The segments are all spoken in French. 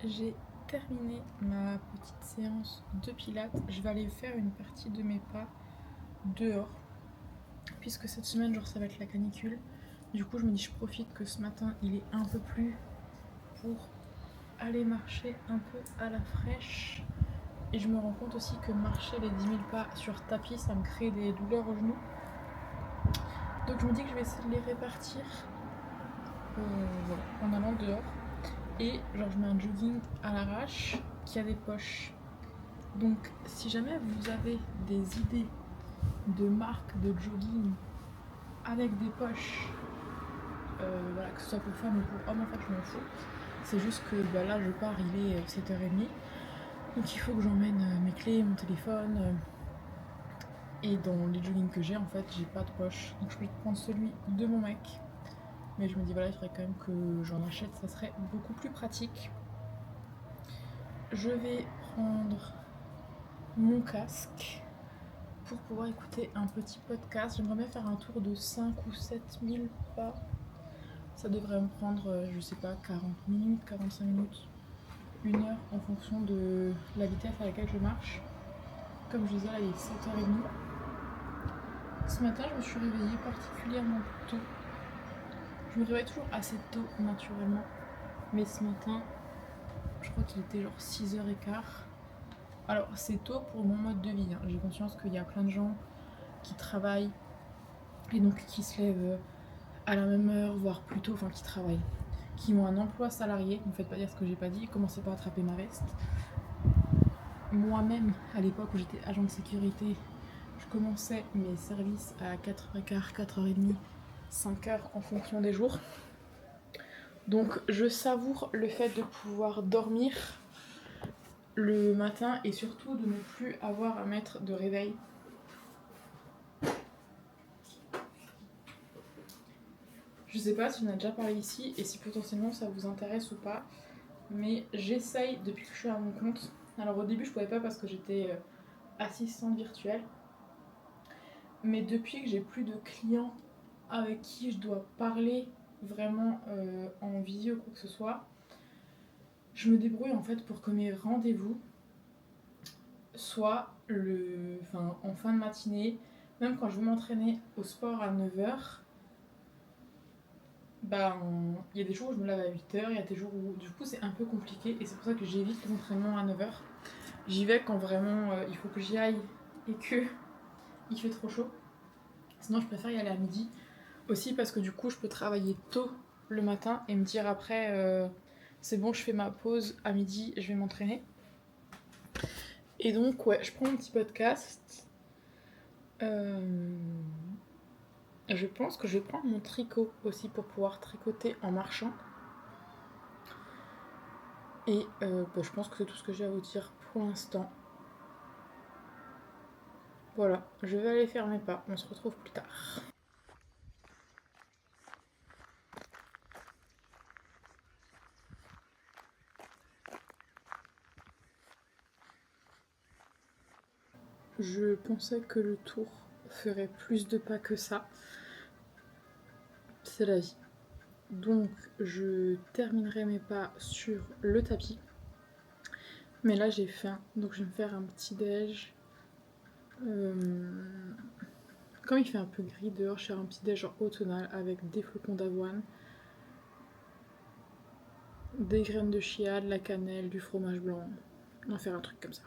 J'ai terminé ma petite séance de pilates. Je vais aller faire une partie de mes pas dehors. Puisque cette semaine, genre, ça va être la canicule. Du coup, je me dis, je profite que ce matin, il est un peu plus pour aller marcher un peu à la fraîche. Et je me rends compte aussi que marcher les 10 000 pas sur tapis, ça me crée des douleurs aux genoux. Donc je me dis que je vais essayer de les répartir voilà, en allant dehors. Et genre je mets un jogging à l'arrache qui a des poches. Donc si jamais vous avez des idées de marques de jogging avec des poches, voilà, que ce soit pour femmes ou pour hommes, en fait je m'en fous. C'est juste que bah, là je pars, il est 7h30. Donc il faut que j'emmène mes clés, mon téléphone. Et dans les joggings que j'ai, en fait, j'ai pas de poche. Donc je peux prendre celui de mon mec. Mais je me dis, voilà, il faudrait quand même que j'en achète, ça serait beaucoup plus pratique. Je vais prendre mon casque pour pouvoir écouter un petit podcast. J'aimerais bien faire un tour de 5 ou 7 000 pas. Ça devrait me prendre, je sais pas, 40 minutes, 45 minutes, 1 heure en fonction de la vitesse à laquelle je marche. Comme je disais, là, il est 7h30. Ce matin, je me suis réveillée particulièrement tôt. Je me réveille toujours assez tôt, naturellement. Mais ce matin, je crois qu'il était genre 6h15. Alors, c'est tôt pour mon mode de vie. Hein. J'ai conscience qu'il y a plein de gens qui travaillent et donc qui se lèvent à la même heure, voire plus tôt, enfin qui travaillent, qui ont un emploi salarié. Ne me faites pas dire ce que j'ai pas dit, commencez pas à attraper ma veste. Moi-même, à l'époque où j'étais agent de sécurité, je commençais mes services à 4h15, 4h30, 5h en fonction des jours. Donc je savoure le fait de pouvoir dormir le matin et surtout de ne plus avoir à mettre de réveil. Je sais pas si on a déjà parlé ici et si potentiellement ça vous intéresse ou pas, mais j'essaye depuis que je suis à mon compte. Alors au début je pouvais pas parce que j'étais assistante virtuelle, mais depuis que j'ai plus de clients avec qui je dois parler vraiment en visio ou quoi que ce soit, je me débrouille en fait pour que mes rendez-vous soient en fin de matinée, même quand je veux m'entraîner au sport à 9h. Bah, il y a des jours où je me lève à 8h, il y a des jours où du coup c'est un peu compliqué et c'est pour ça que j'évite les entraînements à 9h. J'y vais quand vraiment il faut que j'y aille et que il fait trop chaud. Sinon je préfère y aller à midi. Aussi parce que du coup je peux travailler tôt le matin et me dire après c'est bon, je fais ma pause à midi, je vais m'entraîner. Et donc ouais, je prends mon petit podcast. Je pense que je vais prendre mon tricot aussi pour pouvoir tricoter en marchant. Et je pense que c'est tout ce que j'ai à vous dire pour l'instant. Voilà, je vais aller faire mes pas. On se retrouve plus tard. Je pensais que le tour ferait plus de pas que ça. C'est la vie. Donc je terminerai mes pas sur le tapis. Mais là j'ai faim, donc je vais me faire un petit déj. Comme il fait un peu gris dehors, je vais faire un petit déj genre automnal avec des flocons d'avoine, des graines de chia, de la cannelle, du fromage blanc. On va faire un truc comme ça.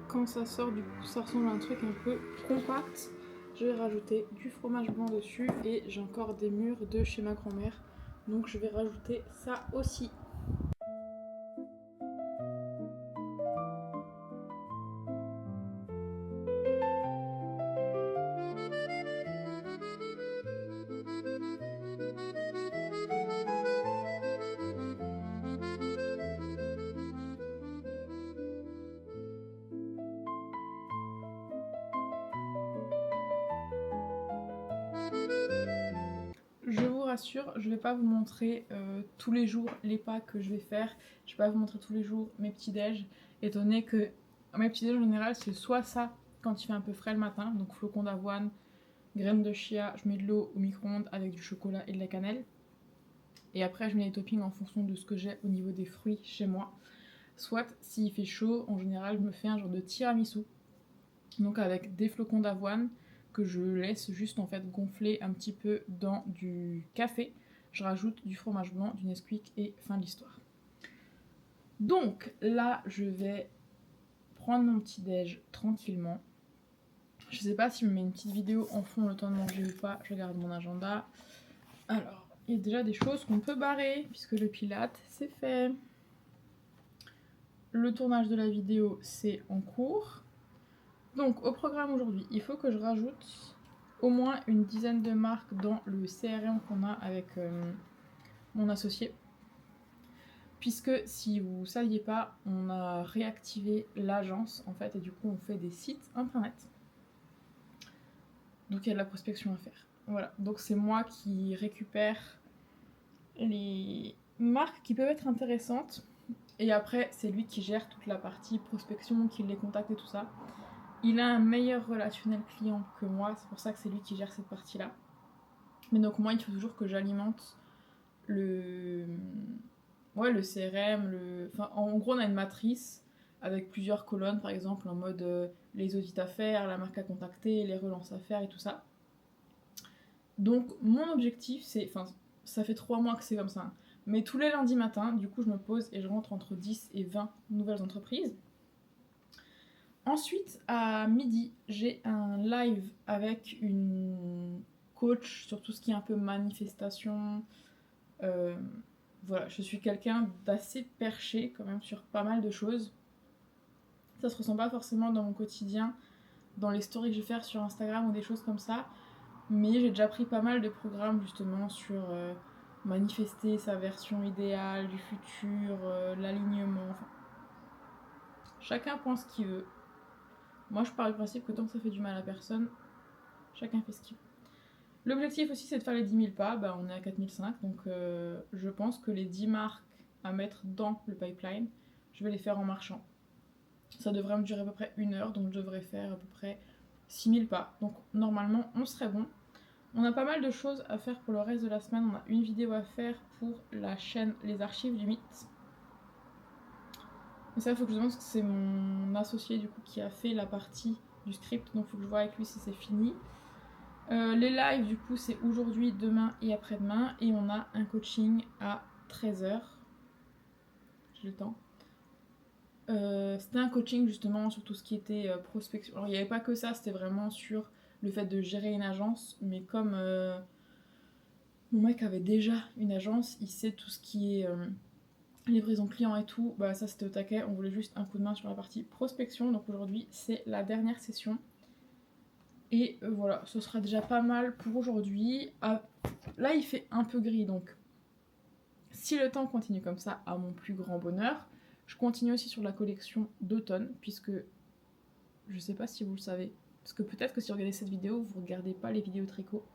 Quand ça sort, du coup, ça ressemble à un truc un peu compact. Je vais rajouter du fromage blanc dessus et j'ai encore des mûres de chez ma grand-mère. Donc je vais rajouter ça aussi. Je vous rassure, je vais pas vous montrer tous les jours les pas que je vais faire. Je vais pas vous montrer tous les jours mes petits déj, étant donné que mes petits déj en général c'est soit ça quand il fait un peu frais le matin, donc flocons d'avoine, graines de chia, je mets de l'eau au micro-ondes avec du chocolat et de la cannelle. Et après je mets les toppings en fonction de ce que j'ai au niveau des fruits chez moi. Soit s'il fait chaud, en général je me fais un genre de tiramisu, donc avec des flocons d'avoine que je laisse juste en fait gonfler un petit peu dans du café. Je rajoute du fromage blanc, du Nesquik et fin de l'histoire. Donc là je vais prendre mon petit déj tranquillement. Je sais pas si je me mets une petite vidéo en fond le temps de manger ou pas, je regarde mon agenda. Alors, il y a déjà des choses qu'on peut barrer puisque le pilate c'est fait. Le tournage de la vidéo c'est en cours. Donc au programme aujourd'hui, il faut que je rajoute au moins une dizaine de marques dans le CRM qu'on a avec mon associé. Puisque si vous ne saviez pas, on a réactivé l'agence en fait et du coup on fait des sites internet. Donc il y a de la prospection à faire. Voilà, donc c'est moi qui récupère les marques qui peuvent être intéressantes et après c'est lui qui gère toute la partie prospection, qui les contacte et tout ça. Il a un meilleur relationnel client que moi, c'est pour ça que c'est lui qui gère cette partie-là. Mais donc moi, il faut toujours que j'alimente le CRM, enfin, en gros, on a une matrice avec plusieurs colonnes, par exemple, en mode les audits à faire, la marque à contacter, les relances à faire et tout ça. Donc mon objectif, c'est, enfin, ça fait 3 mois que c'est comme ça, hein, mais tous les lundis matins, du coup, je me pose et je rentre entre 10 et 20 nouvelles entreprises. Ensuite, à midi, j'ai un live avec une coach sur tout ce qui est un peu manifestation. Voilà, je suis quelqu'un d'assez perché quand même sur pas mal de choses. Ça se ressent pas forcément dans mon quotidien, dans les stories que je vais faire sur Instagram ou des choses comme ça. Mais j'ai déjà pris pas mal de programmes justement sur manifester sa version idéale du futur, l'alignement. Enfin, chacun pense ce qu'il veut. Moi, je pars du principe que tant que ça fait du mal à personne, chacun fait ce qu'il veut. L'objectif aussi, c'est de faire les 10 000 pas. Bah, on est à 4 500, donc je pense que les 10 marques à mettre dans le pipeline, je vais les faire en marchant. Ça devrait me durer à peu près 1 heure, donc je devrais faire à peu près 6 000 pas. Donc normalement, on serait bon. On a pas mal de choses à faire pour le reste de la semaine. On a une vidéo à faire pour la chaîne Les Archives du Mythe. Mais ça, il faut que je demande parce que c'est mon associé du coup qui a fait la partie du script, donc il faut que je vois avec lui si c'est fini. Les lives du coup c'est aujourd'hui, demain et après-demain et on a un coaching à 13h. J'ai le temps. C'était un coaching justement sur tout ce qui était prospection. Alors il n'y avait pas que ça, c'était vraiment sur le fait de gérer une agence, mais comme mon mec avait déjà une agence, il sait tout ce qui est livraison client et tout, bah ça c'était au taquet, on voulait juste un coup de main sur la partie prospection, donc aujourd'hui c'est la dernière session. Et voilà, ce sera déjà pas mal pour aujourd'hui. Ah, là il fait un peu gris, donc si le temps continue comme ça, à mon plus grand bonheur, je continue aussi sur la collection d'automne, puisque je sais pas si vous le savez, parce que peut-être que si vous regardez cette vidéo, vous regardez pas les vidéos tricot.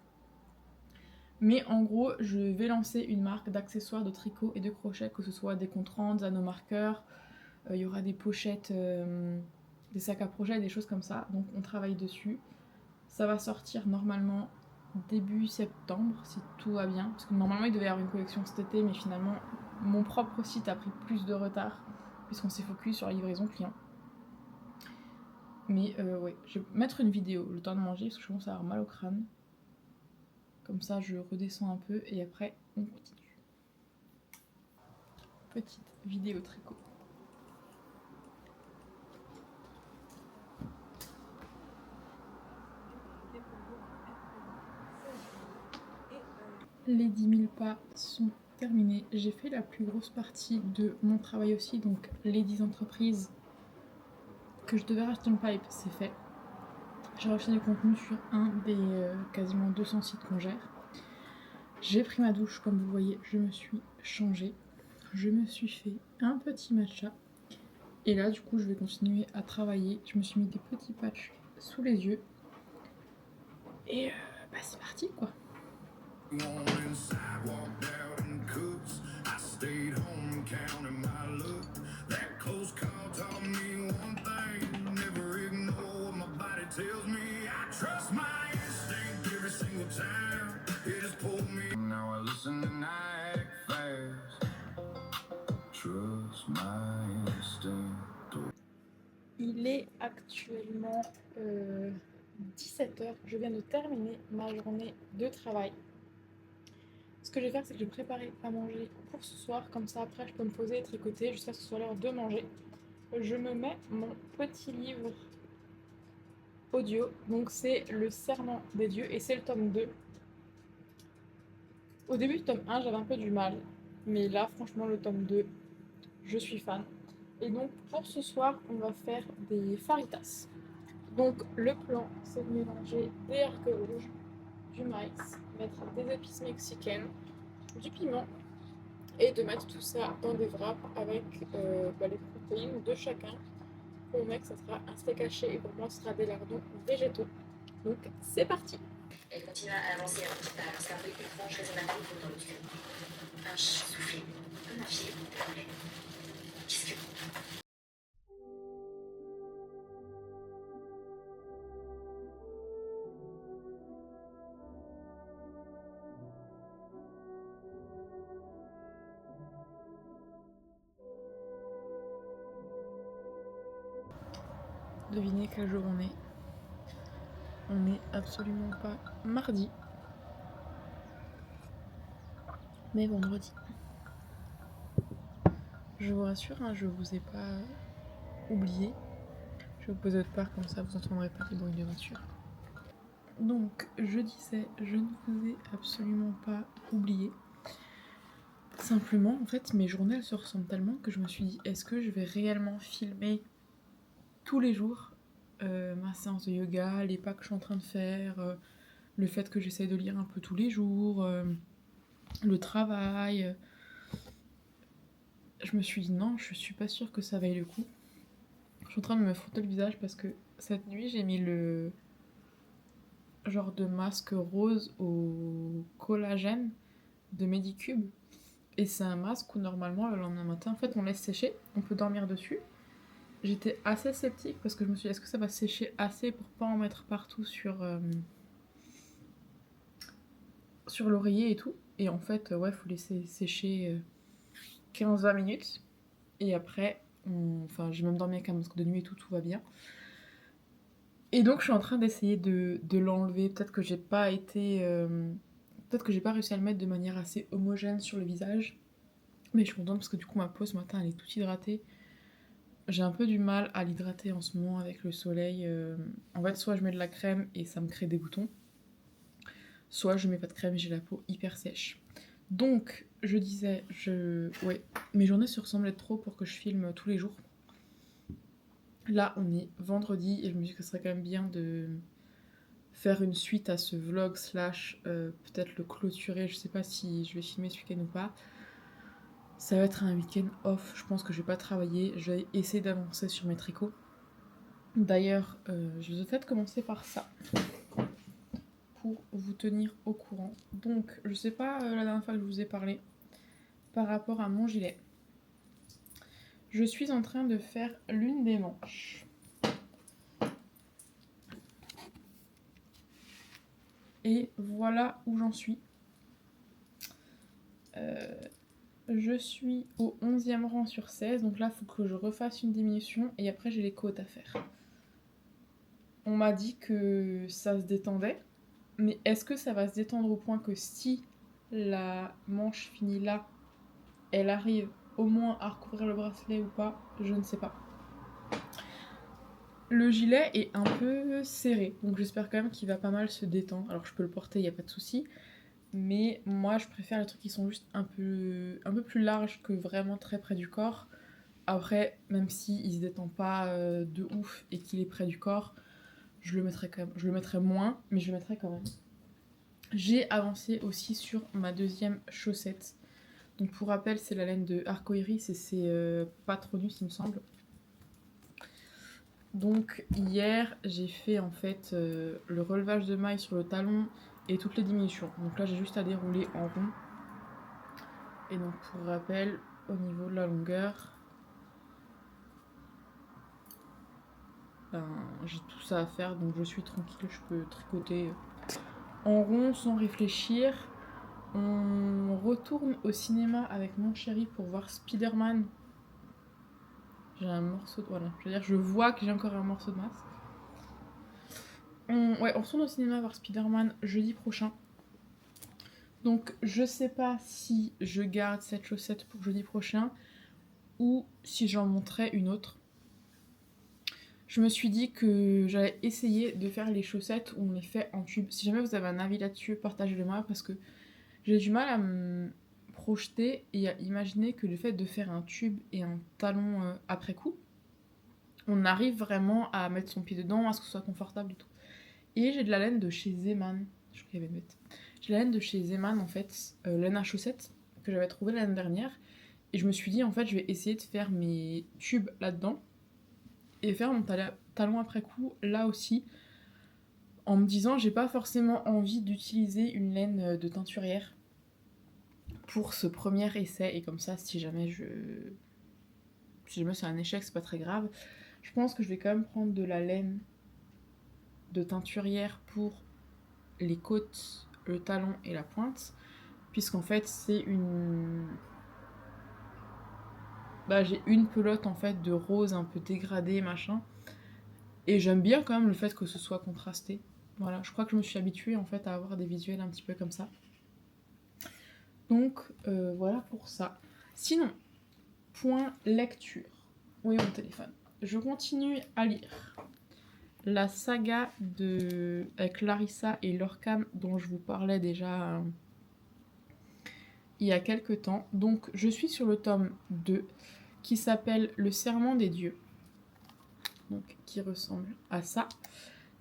Mais en gros, je vais lancer une marque d'accessoires de tricot et de crochet, que ce soit des comptes rendus, anneaux marqueurs, il y aura des pochettes, des sacs à projet, des choses comme ça, donc on travaille dessus. Ça va sortir normalement début septembre, si tout va bien, parce que normalement il devait y avoir une collection cet été, mais finalement mon propre site a pris plus de retard, puisqu'on s'est focus sur la livraison client. Mais ouais, je vais mettre une vidéo, le temps de manger, parce que je commence à avoir mal au crâne. Comme ça, je redescends un peu et après, on continue. Petite vidéo tricot. Les 10 000 pas sont terminés. J'ai fait la plus grosse partie de mon travail aussi, donc les 10 entreprises que je devais racheter en pipe, c'est fait. J'ai raffiné du contenu sur un des quasiment 200 sites qu'on gère. J'ai pris ma douche, comme vous voyez, je me suis changée. Je me suis fait un petit matcha. Et là, du coup, je vais continuer à travailler. Je me suis mis des petits patchs sous les yeux. Et bah c'est parti quoi. Il est actuellement 17h. Je viens de terminer ma journée de travail. Ce que je vais faire, c'est que je vais préparer à manger pour ce soir. Comme ça, après, je peux me poser et tricoter jusqu'à ce que ce soit l'heure de manger. Je me mets mon petit livre audio. Donc, c'est Le Serment des Dieux et c'est le tome 2. Au début du tome 1, j'avais un peu du mal. Mais là, franchement, le tome 2, je suis fan. Et donc, pour ce soir, on va faire des faritas. Donc, le plan, c'est de mélanger des haricots rouges, du maïs, mettre des épices mexicaines, du piment et de mettre tout ça dans des wraps avec les protéines de chacun. Pour mon mec, ça sera un steak haché et pour moi, ce sera des lardons végétaux. Donc, c'est parti! Elle continua à avancer un petit pas lorsqu'un bruit étrange résonna à nouveau dans l'obscur. Un soufflé, comme un fil déroulé. Qu'est-ce que... Devinez quel jour on est. On n'est absolument pas mardi, mais vendredi. Je vous rassure, hein, je vous ai pas oublié. Je vais vous poser autre part, comme ça vous n'entendrez pas les bruits de voiture. Donc, je disais, je ne vous ai absolument pas oublié. Simplement, en fait, mes journées elles se ressemblent tellement que je me suis dit, est-ce que je vais réellement filmer tous les jours ma séance de yoga, les pas que je suis en train de faire, le fait que j'essaie de lire un peu tous les jours, le travail. Je me suis dit non, je suis pas sûre que ça vaille le coup. Je suis en train de me frotter le visage parce que cette nuit j'ai mis le genre de masque rose au collagène de Medicube. Et c'est un masque où normalement le lendemain matin, en fait on laisse sécher, on peut dormir dessus. J'étais assez sceptique parce que je me suis dit est-ce que ça va sécher assez pour pas en mettre partout sur l'oreiller et tout. Et en fait ouais, faut laisser sécher 15-20 minutes. Et après, enfin j'ai même dormi avec un masque de nuit et tout va bien. Et donc je suis en train d'essayer de l'enlever. Peut-être que j'ai pas réussi à le mettre de manière assez homogène sur le visage. Mais je suis contente parce que du coup ma peau ce matin elle est toute hydratée. J'ai un peu du mal à l'hydrater en ce moment avec le soleil. En fait, soit je mets de la crème et ça me crée des boutons, soit je mets pas de crème et j'ai la peau hyper sèche. Donc, je disais, ouais, mes journées se ressemblent trop pour que je filme tous les jours. Là, on est vendredi et je me dis que ce serait quand même bien de faire une suite à ce vlog slash peut-être le clôturer. Je sais pas si je vais filmer ce week-end ou pas. Ça va être un week-end off, je pense que je vais pas travailler, je vais essayer d'avancer sur mes tricots. D'ailleurs, je vais peut-être commencer par ça, pour vous tenir au courant. Donc, je sais pas la dernière fois que je vous ai parlé, par rapport à mon gilet. Je suis en train de faire l'une des manches. Et voilà où j'en suis. Je suis au 11e rang sur 16, donc là il faut que je refasse une diminution et après j'ai les côtes à faire. On m'a dit que ça se détendait, mais est-ce que ça va se détendre au point que si la manche finit là, elle arrive au moins à recouvrir le bracelet ou pas, je ne sais pas. Le gilet est un peu serré, donc j'espère quand même qu'il va pas mal se détendre. Alors je peux le porter, il n'y a pas de souci. Mais moi, je préfère les trucs qui sont juste un peu plus larges que vraiment très près du corps. Après, même s'il se détend pas de ouf et qu'il est près du corps, je le mettrai quand même. Je le mettrai moins, mais je le mettrai quand même. J'ai avancé aussi sur ma deuxième chaussette. Donc pour rappel, c'est la laine de Arcoiris et c'est Patronus, il me semble. Donc hier, j'ai fait en fait le relevage de maille sur le talon et toutes les diminutions. Donc là j'ai juste à dérouler en rond. Et donc pour rappel, au niveau de la longueur, ben, j'ai tout ça à faire, donc je suis tranquille, je peux tricoter en rond sans réfléchir. On retourne au cinéma avec mon chéri pour voir Spider-Man. J'ai un morceau de... Voilà, je veux dire, je vois que j'ai encore un morceau de masque. On retourne au cinéma voir Spider-Man jeudi prochain. Donc je sais pas si je garde cette chaussette pour jeudi prochain ou si j'en montrerai une autre. Je me suis dit que j'allais essayer de faire les chaussettes où on les fait en tube. Si jamais vous avez un avis là-dessus, partagez-le moi parce que j'ai du mal à me projeter et à imaginer que le fait de faire un tube et un talon après coup, on arrive vraiment à mettre son pied dedans, à ce que ce soit confortable et tout. Et j'ai de la laine de chez Zeman. Je crois qu'il y avait une bête. J'ai la laine de chez Zeman en fait, laine à chaussettes que j'avais trouvée l'année dernière. Et je me suis dit en fait je vais essayer de faire mes tubes là-dedans et faire mon talon après coup là aussi, en me disant j'ai pas forcément envie d'utiliser une laine de teinturière pour ce premier essai, et comme ça si jamais c'est un échec c'est pas très grave. Je pense que je vais quand même prendre de la laine de teinturière pour les côtes, le talon et la pointe, puisqu'en fait c'est une... j'ai une pelote en fait de rose un peu dégradée machin, et j'aime bien quand même le fait que ce soit contrasté. Voilà, je crois que je me suis habituée en fait à avoir des visuels un petit peu comme ça. Donc voilà pour ça. Sinon, point lecture. Oui, mon téléphone. Je continue à lire la saga avec Larissa et Lorcan dont je vous parlais déjà il y a quelques temps. Donc je suis sur le tome 2 qui s'appelle Le Serment des Dieux. Donc qui ressemble à ça.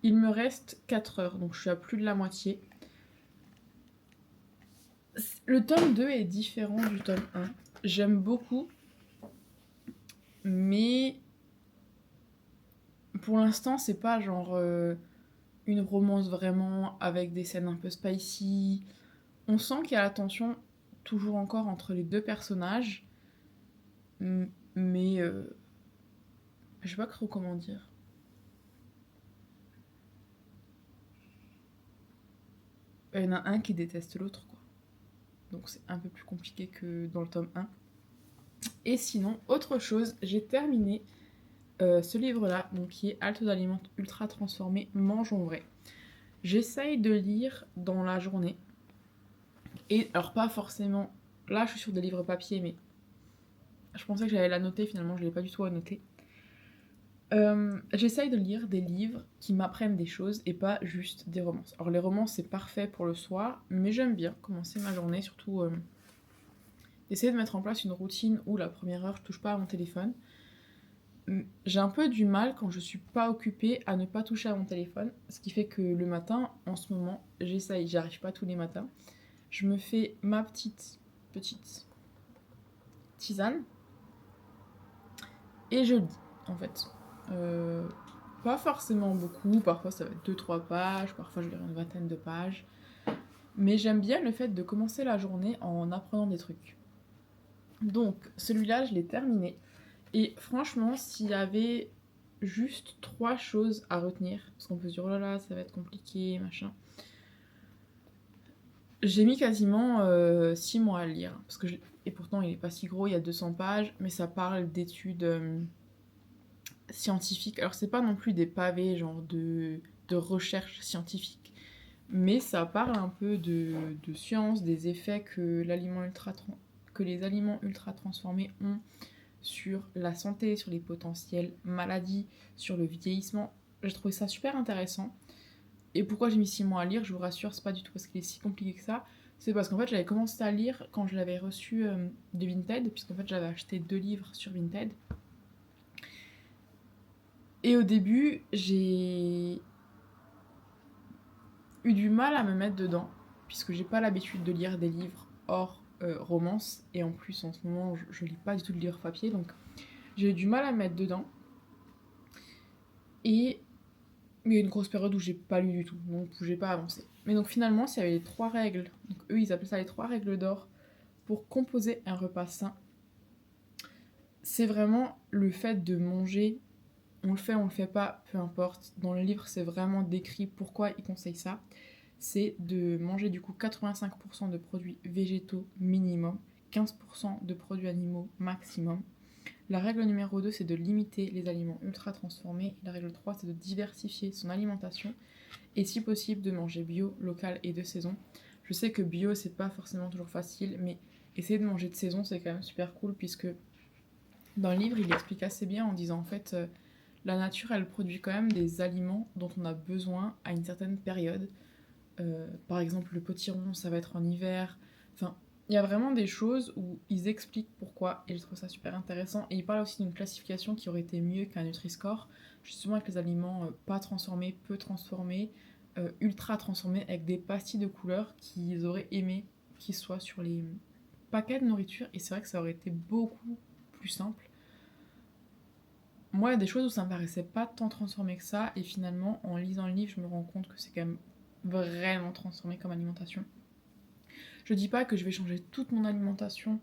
Il me reste 4 heures, donc je suis à plus de la moitié. Le tome 2 est différent du tome 1. J'aime beaucoup, mais pour l'instant, c'est pas genre une romance vraiment avec des scènes un peu spicy. On sent qu'il y a la tension toujours encore entre les deux personnages, mais je sais pas trop comment dire. Il y en a un qui déteste l'autre, quoi. Donc c'est un peu plus compliqué que dans le tome 1. Et sinon, autre chose, j'ai terminé ce livre-là, donc qui est Halte d'aliments ultra transformés, mangeons vrai. J'essaye de lire dans la journée. Et alors pas forcément... Là, je suis sur des livres papier, mais je pensais que j'allais la noter, finalement, je l'ai pas du tout annotée. J'essaye de lire des livres qui m'apprennent des choses et pas juste des romances. Alors les romances, c'est parfait pour le soir, mais j'aime bien commencer ma journée, surtout essayer de mettre en place une routine où la première heure, je touche pas à mon téléphone. J'ai un peu du mal quand je suis pas occupée à ne pas toucher à mon téléphone, ce qui fait que le matin, en ce moment, j'essaye, j'y arrive pas tous les matins, je me fais ma petite tisane et je lis en fait. Pas forcément beaucoup, parfois ça va être 2-3 pages, parfois je lirai une vingtaine de pages, mais j'aime bien le fait de commencer la journée en apprenant des trucs. Donc celui-là je l'ai terminé, et franchement s'il y avait juste 3 choses à retenir, parce qu'on peut se dire oh là là ça va être compliqué machin, j'ai mis quasiment 6 mois à le lire, parce que et pourtant il est pas si gros, il y a 200 pages, mais ça parle d'études scientifiques. Alors c'est pas non plus des pavés genre de recherche scientifique, mais ça parle un peu de science, des effets que les aliments ultra transformés ont sur la santé, sur les potentielles maladies, sur le vieillissement. J'ai trouvé ça super intéressant. Et pourquoi j'ai mis 6 mois à lire, je vous rassure, c'est pas du tout parce qu'il est si compliqué que ça. C'est parce qu'en fait, j'avais commencé à lire quand je l'avais reçu de Vinted, puisqu'en fait, j'avais acheté 2 livres sur Vinted. Et au début, j'ai eu du mal à me mettre dedans, puisque j'ai pas l'habitude de lire des livres hors romance, et en plus, en ce moment, je lis pas du tout de livres papier, donc j'ai eu du mal à me mettre dedans. Et il y a une grosse période où j'ai pas lu du tout, donc j'ai pas avancé. Mais donc finalement, s'il y avait les 3 règles, donc eux ils appellent ça les 3 règles d'or, pour composer un repas sain, c'est vraiment le fait de manger, on le fait pas, peu importe. Dans le livre, c'est vraiment décrit pourquoi ils conseillent ça. C'est de manger du coup 85% de produits végétaux minimum, 15% de produits animaux maximum. La règle numéro 2, c'est de limiter les aliments ultra transformés. La règle 3, c'est de diversifier son alimentation et si possible de manger bio, local et de saison. Je sais que bio, c'est pas forcément toujours facile, mais essayer de manger de saison, c'est quand même super cool puisque dans le livre, il explique assez bien en disant en fait, la nature, elle produit quand même des aliments dont on a besoin à une certaine période. Par exemple, le potiron, ça va être en hiver. Enfin, il y a vraiment des choses où ils expliquent pourquoi, et je trouve ça super intéressant. Et ils parlent aussi d'une classification qui aurait été mieux qu'un Nutri-Score, justement avec les aliments pas transformés, peu transformés, ultra transformés, avec des pastilles de couleurs qu'ils auraient aimé qu'ils soient sur les paquets de nourriture. Et c'est vrai que ça aurait été beaucoup plus simple. Moi, il y a des choses où ça me paraissait pas tant transformé que ça, et finalement, en lisant le livre, je me rends compte que c'est quand même vraiment transformé comme alimentation. Je dis pas que je vais changer toute mon alimentation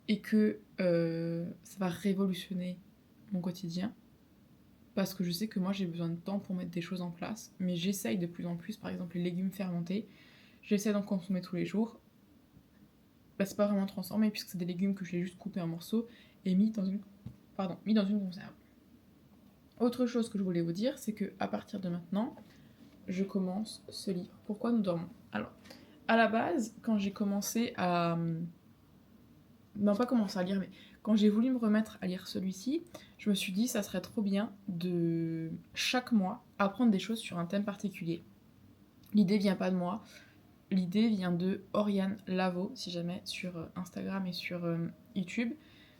et que ça va révolutionner mon quotidien, parce que je sais que moi j'ai besoin de temps pour mettre des choses en place, mais j'essaye de plus en plus, par exemple les légumes fermentés, j'essaie d'en consommer tous les jours. Bah, c'est pas vraiment transformé puisque c'est des légumes que j'ai juste coupés en morceaux et mis dans une conserve. Autre chose que je voulais vous dire, c'est que à partir de maintenant, je commence ce livre. Pourquoi nous dormons? Alors, à la base, quand j'ai commencé à... Non, pas commencer à lire, mais quand j'ai voulu me remettre à lire celui-ci, je me suis dit ça serait trop bien de chaque mois apprendre des choses sur un thème particulier. L'idée vient pas de moi, l'idée vient de Oriane Lavo, si jamais, sur Instagram et sur YouTube,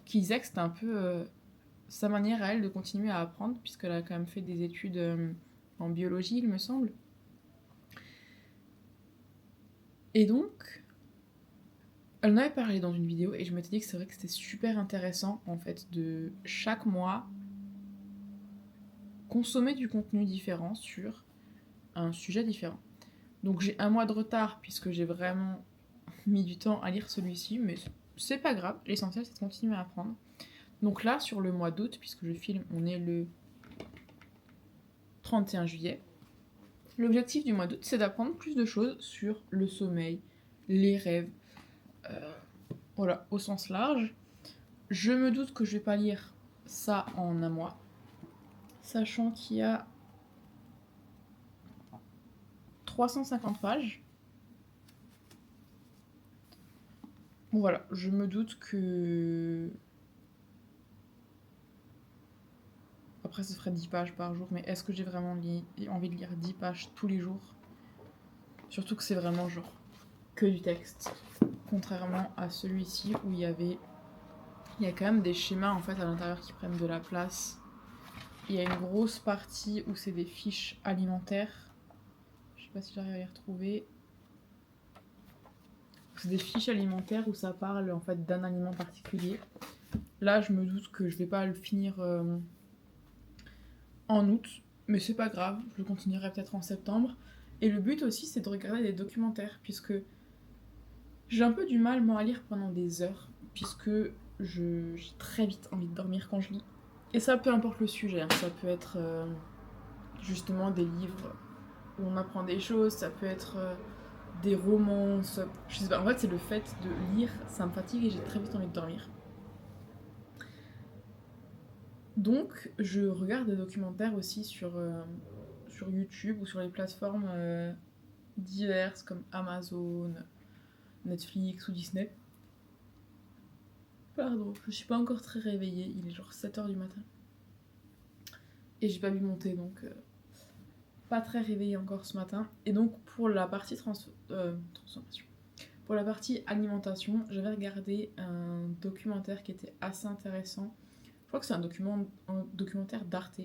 qui disait que c'était un peu sa manière à elle de continuer à apprendre, puisqu'elle a quand même fait des études en biologie, il me semble. Et donc, elle en avait parlé dans une vidéo et je m'étais dit que c'est vrai que c'était super intéressant en fait de chaque mois consommer du contenu différent sur un sujet différent. Donc j'ai un mois de retard puisque j'ai vraiment mis du temps à lire celui-ci, mais c'est pas grave, l'essentiel c'est de continuer à apprendre. Donc là, sur le mois d'août, puisque je filme, on est le 31 juillet, l'objectif du mois d'août c'est d'apprendre plus de choses sur le sommeil, les rêves, voilà, au sens large. Je me doute que je vais pas lire ça en un mois, sachant qu'il y a 350 pages. Bon voilà, je me doute que... Après ce ferait 10 pages par jour, mais est-ce que j'ai vraiment envie de lire 10 pages tous les jours? Surtout que c'est vraiment genre que du texte. Contrairement à celui-ci où il y a quand même des schémas en fait à l'intérieur qui prennent de la place. Il y a une grosse partie où c'est des fiches alimentaires. Je sais pas si j'arrive à les retrouver. C'est des fiches alimentaires où ça parle en fait d'un aliment particulier. Là, je me doute que je vais pas le finir en août, mais c'est pas grave, je le continuerai peut-être en septembre. Et le but aussi, c'est de regarder des documentaires, puisque j'ai un peu du mal, moi, à lire pendant des heures, puisque j'ai très vite envie de dormir quand je lis. Et ça, peu importe le sujet, hein. Ça peut être justement des livres où on apprend des choses, ça peut être des romans, je sais pas, en fait, c'est le fait de lire, ça me fatigue et j'ai très vite envie de dormir. Donc, je regarde des documentaires aussi sur YouTube ou sur les plateformes diverses comme Amazon, Netflix ou Disney. Pardon, je suis pas encore très réveillée, il est genre 7h du matin. Et j'ai pas bu mon thé, donc pas très réveillée encore ce matin. Et donc, pour la partie transformation, pour la partie alimentation, j'avais regardé un documentaire qui était assez intéressant. Je crois que c'est un documentaire d'Arte,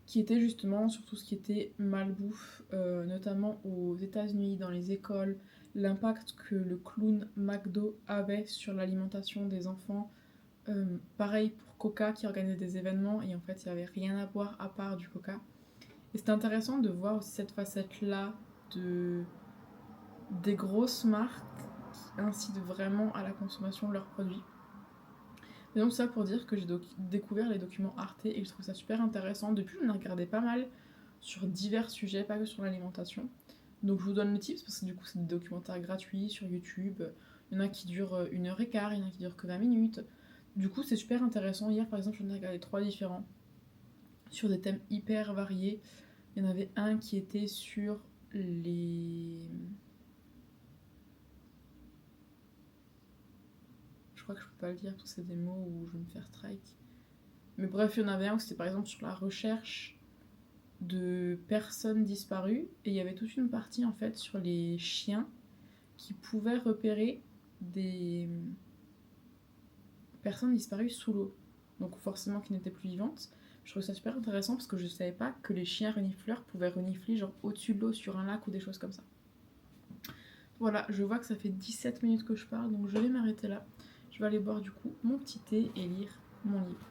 qui était justement sur tout ce qui était malbouffe, notamment aux États-Unis, dans les écoles, l'impact que le clown McDo avait sur l'alimentation des enfants. Pareil pour Coca qui organisait des événements et en fait il n'y avait rien à boire à part du Coca. Et c'était intéressant de voir aussi cette facette-là des grosses marques qui incitent vraiment à la consommation de leurs produits. Et donc ça pour dire que j'ai découvert les documents Arte et je trouve ça super intéressant. Depuis, j'en ai regardé pas mal sur divers sujets, pas que sur l'alimentation. Donc je vous donne le tips parce que du coup c'est des documentaires gratuits sur YouTube. Il y en a qui durent 1h15, il y en a qui durent que 20 minutes. Du coup c'est super intéressant. Hier par exemple j'en ai regardé 3 différents sur des thèmes hyper variés. Il y en avait un qui était sur les... Je crois que je peux pas le dire parce que c'est des mots où je vais me faire strike. Mais bref, il y en avait un où c'était par exemple sur la recherche de personnes disparues. Et il y avait toute une partie en fait sur les chiens qui pouvaient repérer des personnes disparues sous l'eau. Donc forcément qui n'étaient plus vivantes. Je trouve ça super intéressant parce que je savais pas que les chiens renifleurs pouvaient renifler genre au-dessus de l'eau sur un lac ou des choses comme ça. Voilà, je vois que ça fait 17 minutes que je parle, donc je vais m'arrêter là. Je vais aller boire du coup mon petit thé et lire mon livre.